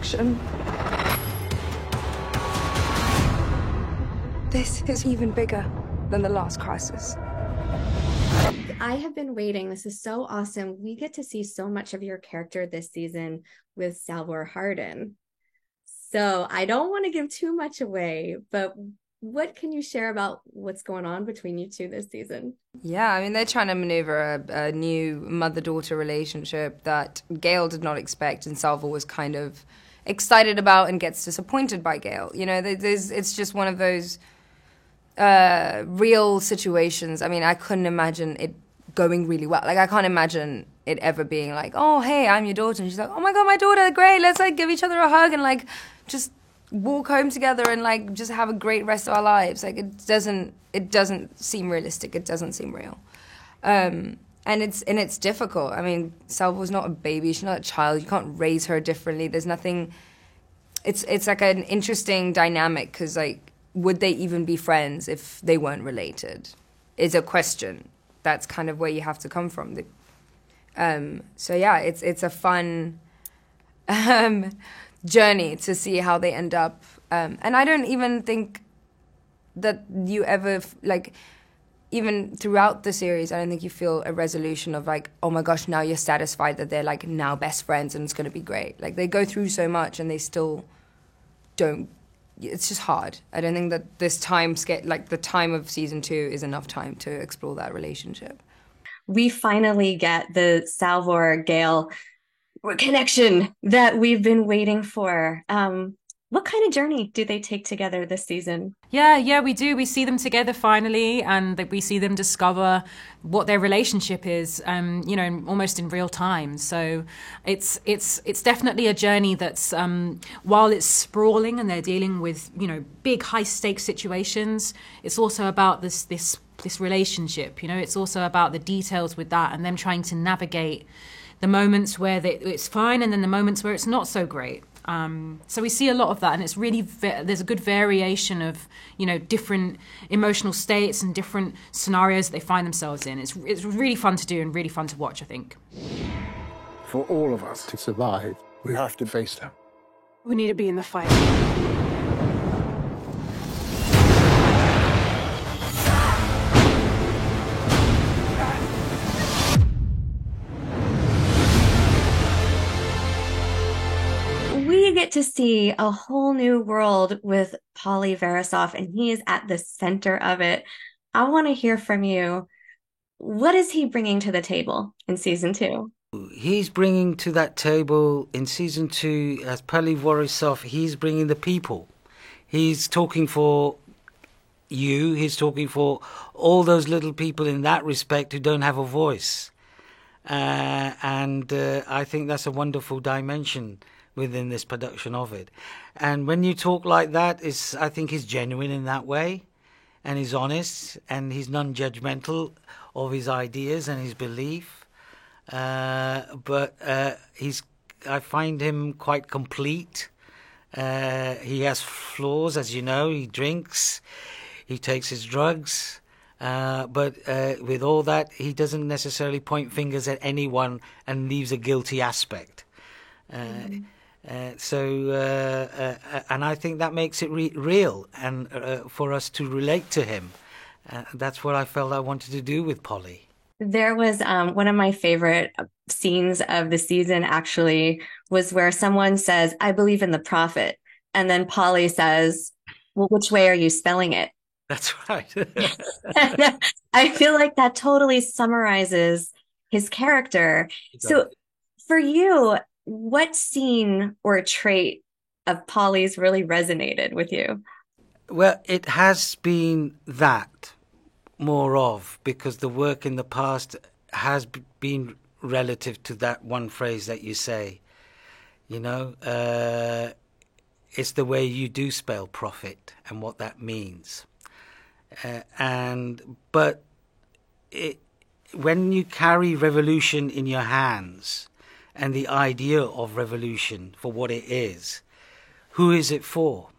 connection. This is even bigger than the last crisis. I have been waiting. This is so awesome. We get to see so much of your character this season with Salvor Hardin. So I don't want to give too much away, but what can you share about what's going on between you two this season? Yeah, I mean, they're trying to maneuver a new mother-daughter relationship that Gale did not expect, and Salvor was kind of excited about and gets disappointed by Gale. You know, it's just one of those real situations. I mean, I couldn't imagine it going really well. Like, I can't imagine it ever being like, oh, hey, I'm your daughter. And she's like, oh my God, my daughter, great. Let's like give each other a hug and like just walk home together and like just have a great rest of our lives. Like it doesn't seem realistic. It doesn't seem real. And it's difficult. I mean, Salvor's not a baby. She's not a child. You can't raise her differently. There's nothing. It's like an interesting dynamic because like, would they even be friends if they weren't related? Is a question. That's kind of where you have to come from. So yeah, it's a fun journey to see how they end up. And I don't even think that you ever, like, even throughout the series, I don't think you feel a resolution of like, oh my gosh, now you're satisfied that they're like now best friends and it's going to be great. Like they go through so much and they still don't. It's just hard. I don't think that this time, like the time of season 2 is enough time to explore that relationship. We finally get the Salvor Gale connection that we've been waiting for. What kind of journey do they take together this season? Yeah, we do. We see them together finally, and we see them discover what their relationship is, almost in real time. So it's definitely a journey that's, while it's sprawling and they're dealing with, big high stakes situations, it's also about this relationship. It's also about the details with that and them trying to navigate the moments where it's fine and then the moments where it's not so great. So we see a lot of that, and it's really there's a good variation of different emotional states and different scenarios that they find themselves in. It's really fun to do and really fun to watch, I think. For all of us to survive, we have to face them. We need to be in the fight. We get to see a whole new world with Pauly Verasov, and he is at the center of it. I want to hear from you. What is he bringing to the table in season 2? He's bringing to that table in season 2, as Pauly Verasov, he's bringing the people. He's talking for you. He's talking for all those little people in that respect who don't have a voice. And I think that's a wonderful dimension within this production of it. And when you talk like that, I think he's genuine in that way, and he's honest, and he's non-judgmental of his ideas and his belief. But I find him quite complete. He has flaws, as you know. He drinks, he takes his drugs, but with all that, he doesn't necessarily point fingers at anyone and leaves a guilty aspect. And I think that makes it real and for us to relate to him. That's what I felt I wanted to do with Pauly. There was one of my favorite scenes of the season, actually, was where someone says, I believe in the prophet. And then Pauly says, well, which way are you spelling it? That's right. I feel like that totally summarizes his character. So for you, what scene or trait of Pauly's really resonated with you? Well, it has been that more of, because the work in the past has been relative to that one phrase that you say. It's the way you do spell prophet and what that means. But when you carry revolution in your hands, and the idea of revolution for what it is, who is it for?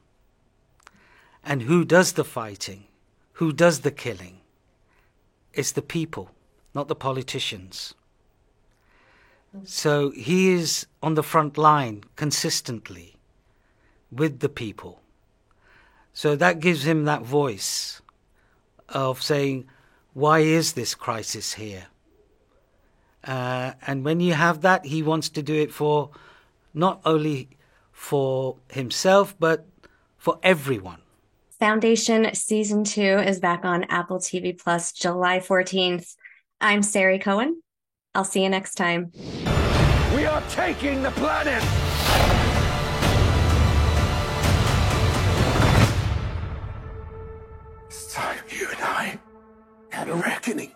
And who does the fighting? Who does the killing? It's the people, not the politicians. So he is on the front line consistently. with the people. So that gives him that voice of saying, why is this crisis here? And when you have that, he wants to do it for not only for himself, but for everyone. Foundation Season 2 is back on Apple TV Plus July 14th. I'm Sari Cohen. I'll see you next time. We are taking the planet! It's time you and I had a reckoning.